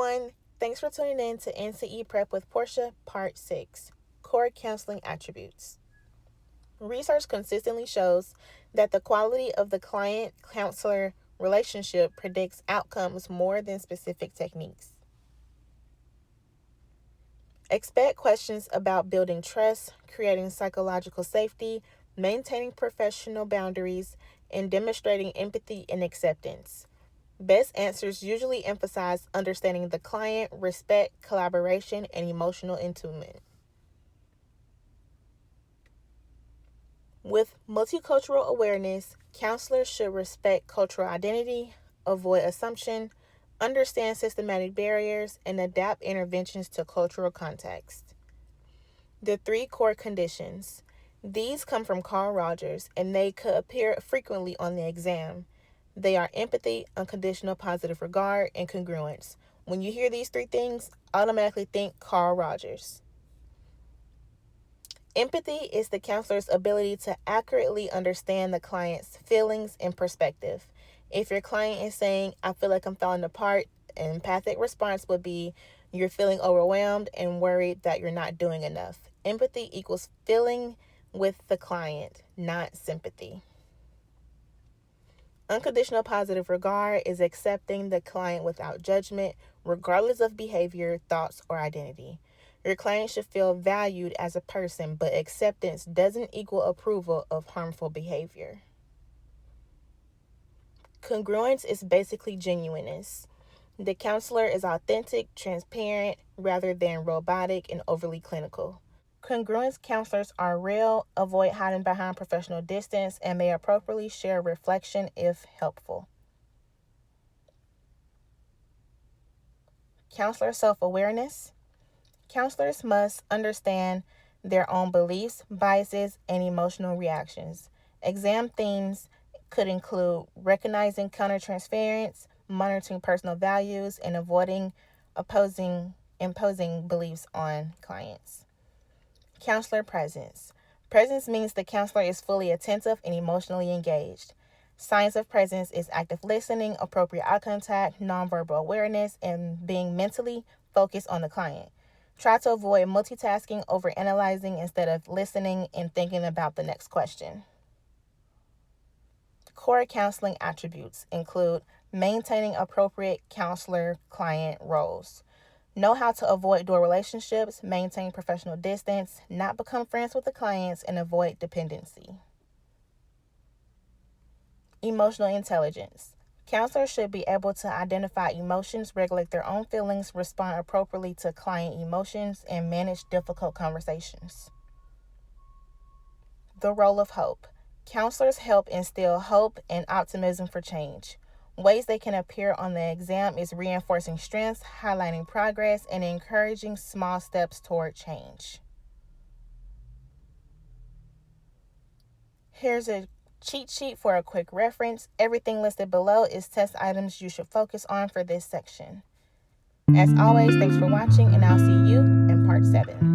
everyone. Thanks for tuning in to NCE Prep with Portia, Part 6, Core Counseling Attributes. Research consistently shows that the quality of the client-counselor relationship predicts outcomes more than specific techniques. Expect questions about building trust, creating psychological safety, maintaining professional boundaries, and demonstrating empathy and acceptance. Best answers usually emphasize understanding the client, respect, collaboration, and emotional attunement. With multicultural awareness, counselors should respect cultural identity, avoid assumption, understand systematic barriers, and adapt interventions to cultural context. The 3 core conditions. These come from Carl Rogers, and they could appear frequently on the exam. They are empathy, unconditional positive regard, and congruence. When you hear these 3 things, automatically think Carl Rogers. Empathy is the counselor's ability to accurately understand the client's feelings and perspective. If your client is saying, I feel like I'm falling apart, an empathic response would be, you're feeling overwhelmed and worried that you're not doing enough. Empathy equals feeling with the client, not sympathy. Unconditional positive regard is accepting the client without judgment, regardless of behavior, thoughts, or identity. Your client should feel valued as a person, but acceptance doesn't equal approval of harmful behavior. Congruence is basically genuineness. The counselor is authentic, transparent, rather than robotic and overly clinical. Congruence counselors are real, avoid hiding behind professional distance, and may appropriately share reflection if helpful. Counselor self-awareness. Counselors must understand their own beliefs, biases, and emotional reactions. Exam themes could include recognizing countertransference, monitoring personal values, and avoiding imposing beliefs on clients. Counselor presence. Presence means the counselor is fully attentive and emotionally engaged. Signs of presence is active listening, appropriate eye contact, nonverbal awareness, and being mentally focused on the client. Try to avoid multitasking, overanalyzing instead of listening and thinking about the next question. Core counseling attributes include maintaining appropriate counselor-client roles. Know how to avoid dual relationships, maintain professional distance, not become friends with the clients, and avoid dependency. Emotional intelligence. Counselors should be able to identify emotions, regulate their own feelings, respond appropriately to client emotions, and manage difficult conversations. The role of hope. Counselors help instill hope and optimism for change. Ways they can appear on the exam is reinforcing strengths, highlighting progress, and encouraging small steps toward change. Here's a cheat sheet for a quick reference. Everything listed below is test items you should focus on for this section. As always, thanks for watching, and I'll see you in part 7.